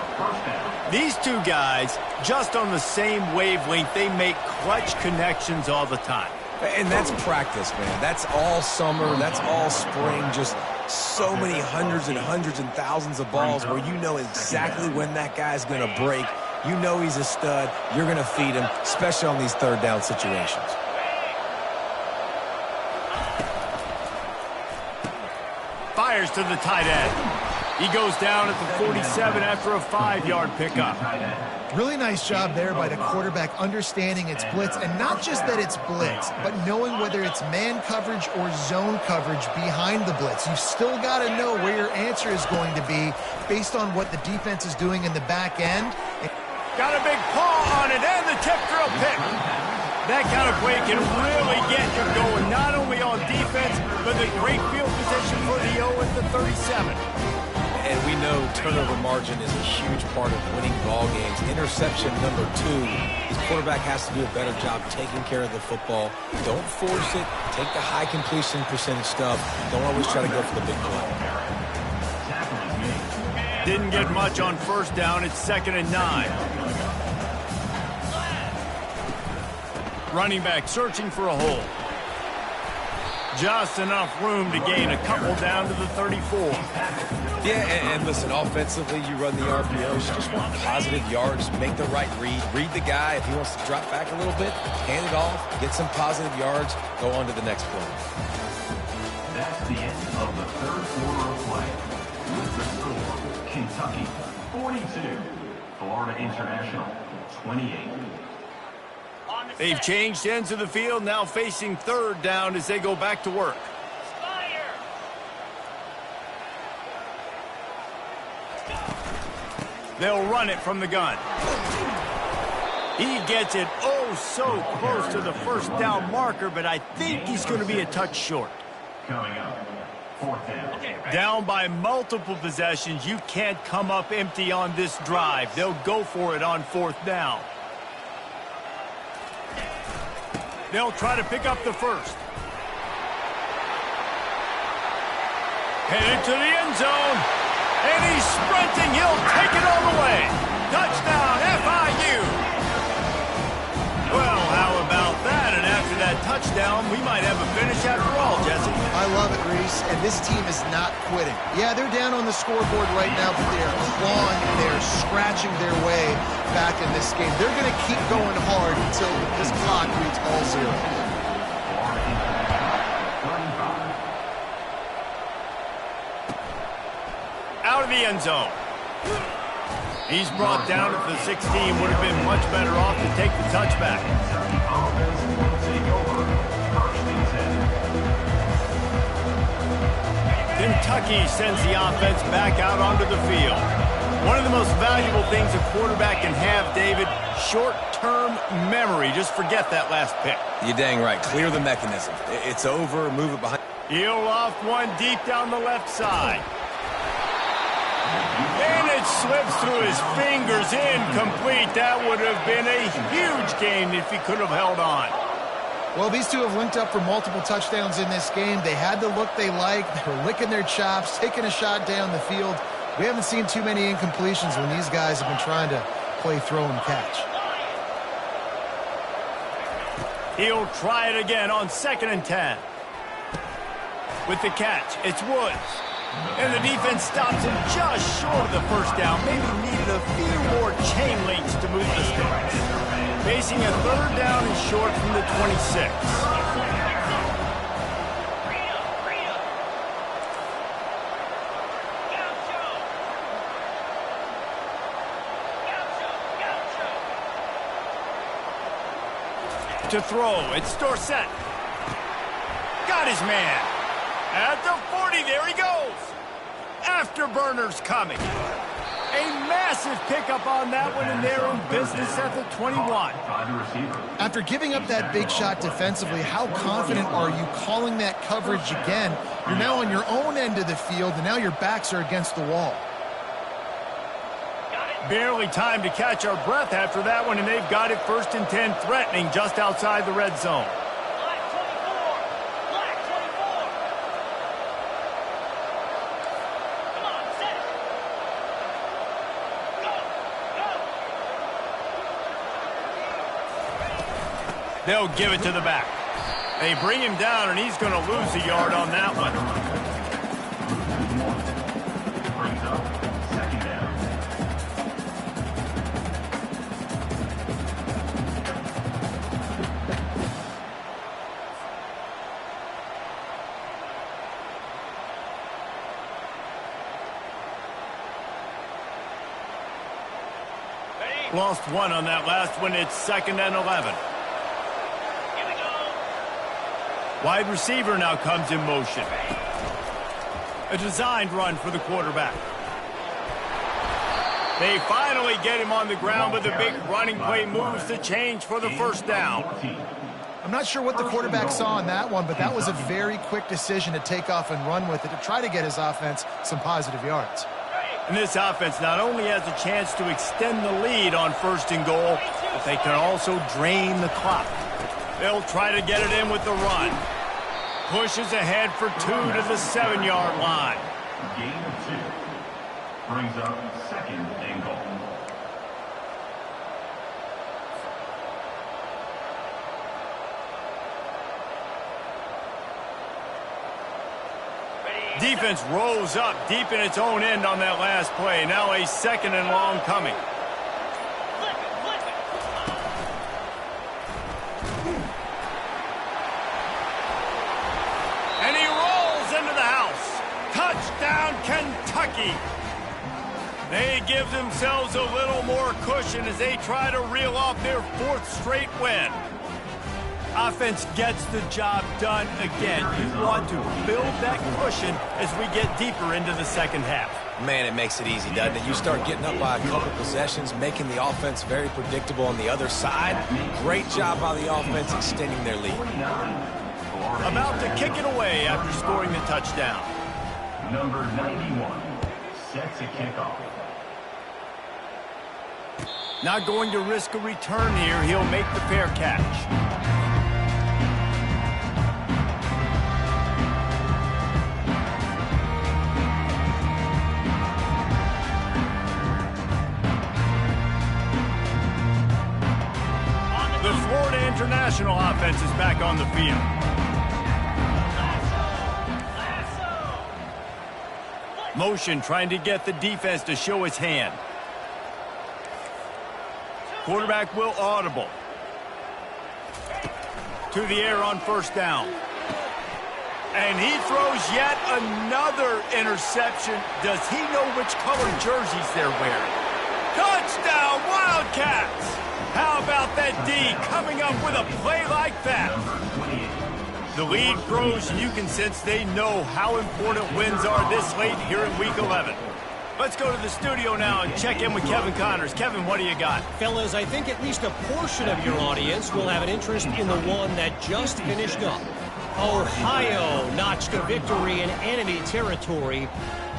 These two guys, just on the same wavelength, they make clutch connections all the time. And that's practice, man. That's all summer. That's all spring. Just so many hundreds and hundreds and thousands of balls where you know exactly when that guy's going to break. You know he's a stud. You're going to feed him, especially on these third down situations. Fires to the tight end. He goes down at the 47 after a 5-yard pickup. Really nice job there by the quarterback understanding it's blitz, and not just that it's blitz, but knowing whether it's man coverage or zone coverage behind the blitz. You've still got to know where your answer is going to be based on what the defense is doing in the back end. Got a big paw on it, and the tip drill pick. That kind of play can really get you going, not only on defense, but the great field position for the O at the 37. And we know turnover margin is a huge part of winning ball games. Interception number 2. His quarterback has to do a better job taking care of the football. Don't force it. Take the high completion percentage stuff. Don't always try to go for the big play. Didn't get much on first down. It's 2nd and 9. Running back searching for a hole. Just enough room to gain a couple down to the 34. Yeah, and listen, offensively, you run the RPOs. You just want positive yards. Make the right read. Read the guy. If he wants to drop back a little bit, hand it off. Get some positive yards. Go on to the next play. That's the end of the third quarter of play. With the score, Kentucky 42, Florida International 28. They've changed ends of the field, now facing third down as they go back to work. They'll run it from the gun. He gets it oh so close to the first down marker, but I think he's going to be a touch short. Coming up, 4th down. Down by multiple possessions, you can't come up empty on this drive. They'll go for it on 4th down. They'll try to pick up the first. Headed to the end zone. And he's sprinting. He'll take it all the way. Touchdown, FIU. Well, how about that? And after that touchdown, we might have a finish after all, Jesse. I love it, Reese, and this team is not quitting. Yeah, they're down on the scoreboard right now, but they're clawing, they're scratching their way back in this game. They're going to keep going hard until this clock reads all 0. Out of the end zone. He's brought down at the 16. Would have been much better off to take the touchback. Kentucky sends the offense back out onto the field. One of the most valuable things a quarterback can have, David, short-term memory. Just forget that last pick. You're dang right. Clear the mechanism. It's over. Move it behind. He'll off one deep down the left side. And it slips through his fingers, incomplete. That would have been a huge gain if he could have held on. Well, these two have linked up for multiple touchdowns in this game. They had the look they liked. They were licking their chops, taking a shot down the field. We haven't seen too many incompletions when these guys have been trying to play throw and catch. He'll try it again on 2nd and 10. With the catch, it's Woods. And the defense stops him just short of the first down. Maybe needed a few more chain links to move the sticks. Facing a 3rd down and short from the 26. To throw, it's Dorsett. Got his man. At the 40, there he goes. Afterburners coming. A massive pickup on that one, and they're in business at the 21. After giving up that big shot defensively, how confident are you calling that coverage again? You're now on your own end of the field, and now your backs are against the wall. Barely time to catch our breath after that one, and they've got it 1st and 10, threatening just outside the red zone. They'll give it to the back. They bring him down, and he's going to lose a yard on that one. Brings up second down. Lost one on that last one. It's 2nd and 11. Wide receiver now comes in motion. A designed run for the quarterback. They finally get him on the ground, but the big running play moves the change for the first down. I'm not sure what the quarterback saw on that one, but that was a very quick decision to take off and run with it to try to get his offense some positive yards. And this offense not only has a chance to extend the lead on 1st and goal, but they can also drain the clock. They'll try to get it in with the run. Pushes ahead for 2 to the 7-yard line. Gain of 2. Brings up 2nd and goal. Defense rolls up deep in its own end on that last play. Now a 2nd and long coming. And he rolls into the house. Touchdown, Kentucky. They give themselves a little more cushion as they try to reel off their 4th straight win. Offense gets the job done again. You want to build that cushion as we get deeper into the second half. Man, it makes it easy, doesn't it? You start getting up by a couple possessions, making the offense very predictable on the other side. Great job by the offense extending their lead. About to kick it away after scoring the touchdown. Number 91 sets a kickoff. Not going to risk a return here. He'll make the fair catch. The Florida International offense is back on the field. Motion trying to get the defense to show its hand. Quarterback will audible. To the air on 1st down. And he throws yet another interception. Does he know which color jerseys they're wearing? Touchdown, Wildcats! How about that D coming up with a play like that? The lead grows, and you can sense they know how important wins are this late here in Week 11. Let's go to the studio now and check in with Kevin Connors. Kevin, what do you got? Fellas, I think at least a portion of your audience will have an interest in the one that just finished up. Ohio notched a victory in enemy territory.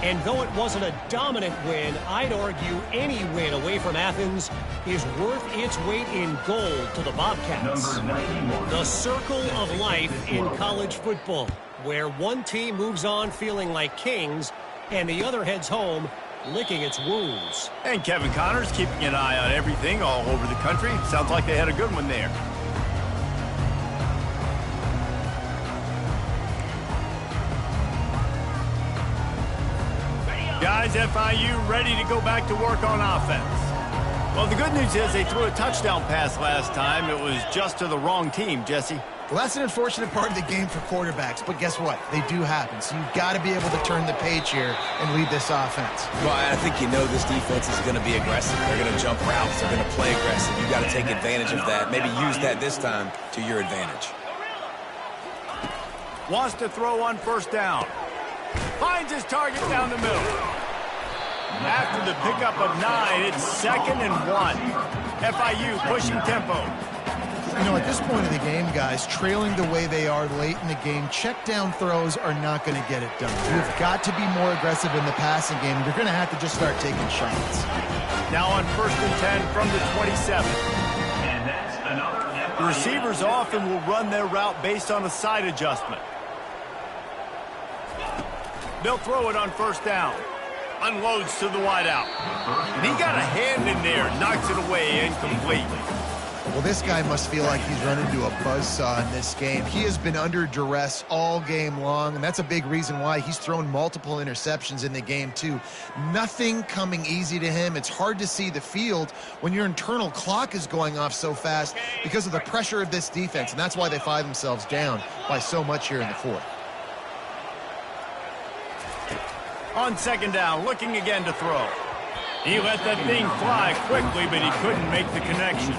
And though it wasn't a dominant win, I'd argue any win away from Athens is worth its weight in gold to the Bobcats. The circle of life in college football, where one team moves on feeling like kings and the other heads home licking its wounds. And Kevin Connors keeping an eye on everything all over the country. Sounds like they had a good one there. Guys, FIU ready to go back to work on offense. Well, the good news is they threw a touchdown pass last time. It was just to the wrong team, Jesse. Well, that's an unfortunate part of the game for quarterbacks, but guess what? They do happen, so you've got to be able to turn the page here and lead this offense. Well, I think you know this defense is going to be aggressive. They're going to jump routes. They're going to play aggressive. You've got to take advantage of that. Maybe use that this time to your advantage. Wants to throw on 1st down. Finds his target down the middle. After the pickup of 9, it's 2nd and 1. FIU pushing tempo. You know, at this point of the game, guys, trailing the way they are late in the game, check down throws are not going to get it done. You've got to be more aggressive in the passing game. You're going to have to just start taking shots. Now on 1st and 10 from the 27. And that's another The receivers often will run their route based on a side adjustment. They'll throw it on 1st down. Unloads to the wideout. And he got a hand in there, knocks it away incomplete. Well, this guy must feel like he's run into a buzzsaw in this game. He has been under duress all game long, and that's a big reason why he's thrown multiple interceptions in the game, too. Nothing coming easy to him. It's hard to see the field when your internal clock is going off so fast because of the pressure of this defense, and that's why they find themselves down by so much here in the fourth. On second down, looking again to throw. He let that thing fly quickly, but he couldn't make the connection.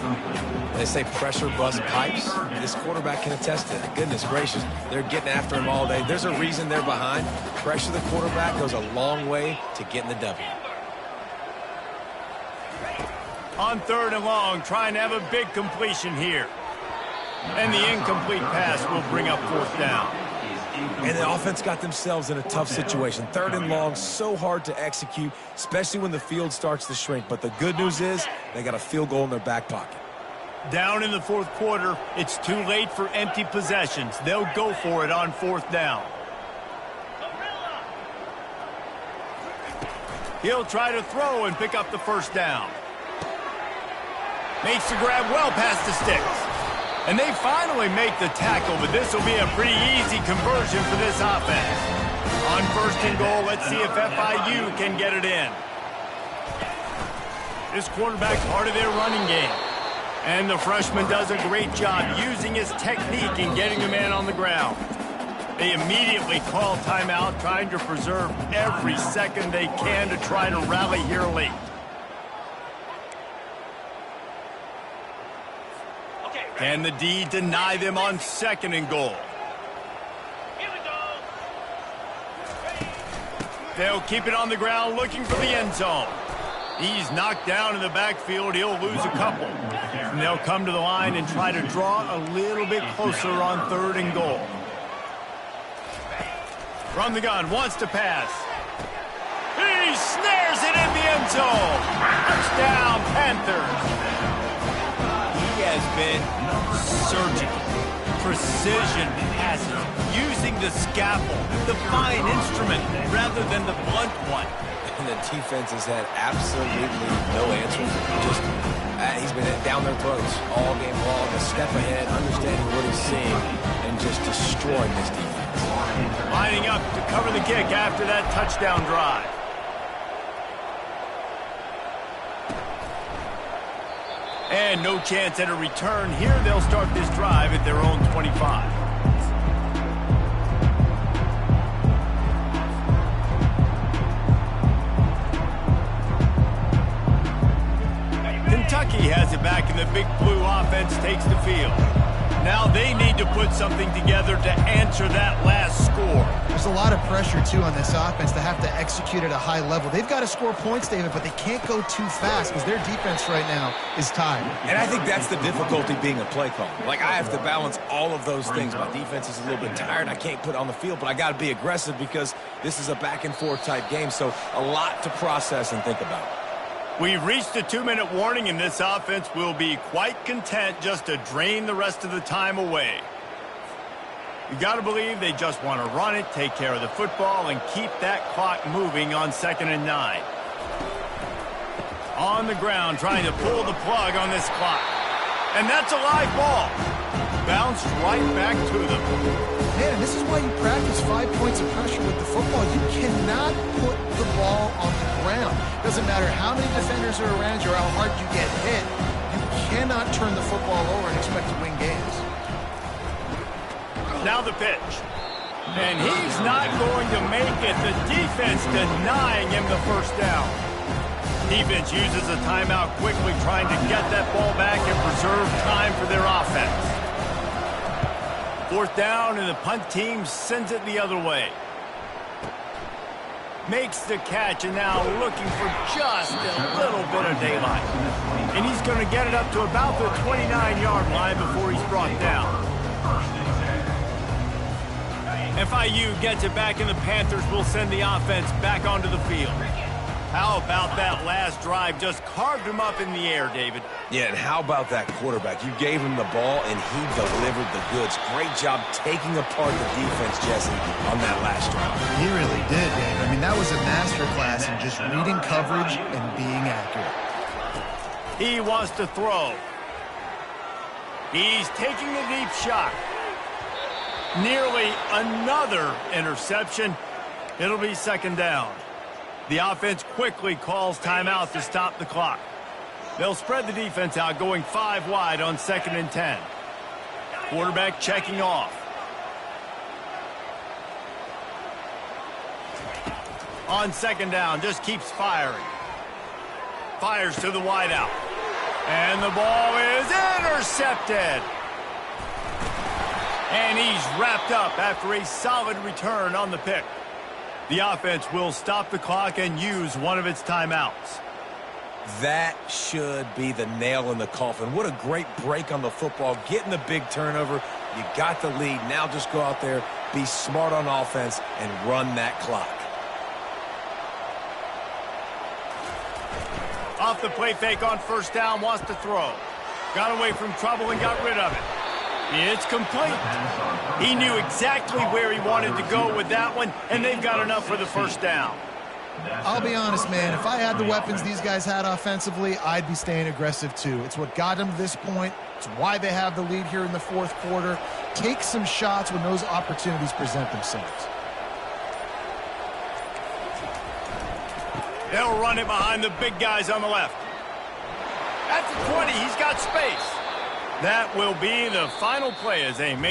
They say pressure busts pipes. This quarterback can attest to that. Goodness gracious, they're getting after him all day. There's a reason they're behind. Pressure the quarterback goes a long way to getting the W. On third and long, trying to have a big completion here. And the incomplete pass will bring up fourth down. And the offense got themselves in a tough situation. Third and long, so hard to execute, especially when the field starts to shrink. But the good news is they got a field goal in their back pocket. Down in the fourth quarter, it's too late for empty possessions. They'll go for it on fourth down. He'll try to throw and pick up the first down. Makes the grab well past the sticks. And they finally make the tackle, but this will be a pretty easy conversion for this offense. On first and goal, let's see if FIU can get it in. This quarterback's part of their running game. And the freshman does a great job using his technique and getting the man on the ground. They immediately call timeout, trying to preserve every second they can to try to rally here late. Can the D deny them on second and goal? They'll keep it on the ground looking for the end zone. He's knocked down in the backfield. He'll lose a couple. And they'll come to the line and try to draw a little bit closer on third and goal. From the gun, wants to pass. He snares it in the end zone. Touchdown, Panthers. He has been surgical, precision passes, using the scalpel, the fine instrument, rather than the blunt one. And the defense has had absolutely no answer. Just he's been down their throats all game long, a step ahead, understanding what he's seeing, and just destroying this defense. Lining up to cover the kick after that touchdown drive. And no chance at a return here. They'll start this drive at their own 25. Kentucky has it back, and the big blue offense takes the field. Now they need to put something together to answer that last score. There's a lot of pressure, too, on this offense to have to execute at a high level. They've got to score points, David, but they can't go too fast because their defense right now is tired. And I think that's the difficulty being a play caller. Like, I have to balance all of those things. My defense is a little bit tired. I can't put it on the field, but I got to be aggressive because this is a back-and-forth type game, so a lot to process and think about. We've reached a 2-minute warning, and this offense will be quite content just to drain the rest of the time away. You got to believe they just want to run it, take care of the football, and keep that clock moving on 2nd and 9. On the ground, trying to pull the plug on this clock. And that's a live ball. Bounced right back to them. Man, this is why you practice 5 points of pressure with the football. You cannot put the ball on the ground. Doesn't matter how many defenders are around you or how hard you get hit. You cannot turn the football over and expect to win games. Now the pitch. And he's not going to make it. The defense denying him the first down. Defense uses a timeout quickly, trying to get that ball back and preserve time for their offense. Fourth down, and the punt team sends it the other way. Makes the catch, and now looking for just a little bit of daylight. And he's going to get it up to about the 29-yard line before he's brought down. FIU gets it back, and the Panthers will send the offense back onto the field. How about that last drive? Just carved him up in the air, David. Yeah, and how about that quarterback? You gave him the ball, and he delivered the goods. Great job taking apart the defense, Jesse, on that last drive. He really did, David. I mean, that was a masterclass in just reading coverage and being accurate. He wants to throw. He's taking the deep shot. Nearly another interception. It'll be second down. The offense quickly calls timeout to stop the clock. They'll spread the defense out, going 5 wide on 2nd and 10. Quarterback checking off. On 2nd down, just keeps firing. Fires to the wideout. And the ball is intercepted. And he's wrapped up after a solid return on the pick. The offense will stop the clock and use one of its timeouts. That should be the nail in the coffin. What a great break on the football. Getting the big turnover. You got the lead. Now just go out there, be smart on offense, and run that clock. Off the play fake on 1st down, wants to throw. Got away from trouble and got rid of it. It's complete. He knew exactly where he wanted to go with that one, and they've got enough for the 1st down. I'll be honest, man. If I had the weapons these guys had offensively, I'd be staying aggressive too. It's what got them to this point. It's why they have the lead here in the 4th quarter. Take some shots when those opportunities present themselves. They'll run it behind the big guys on the left. At the 20, he's got space. That will be the final play as they make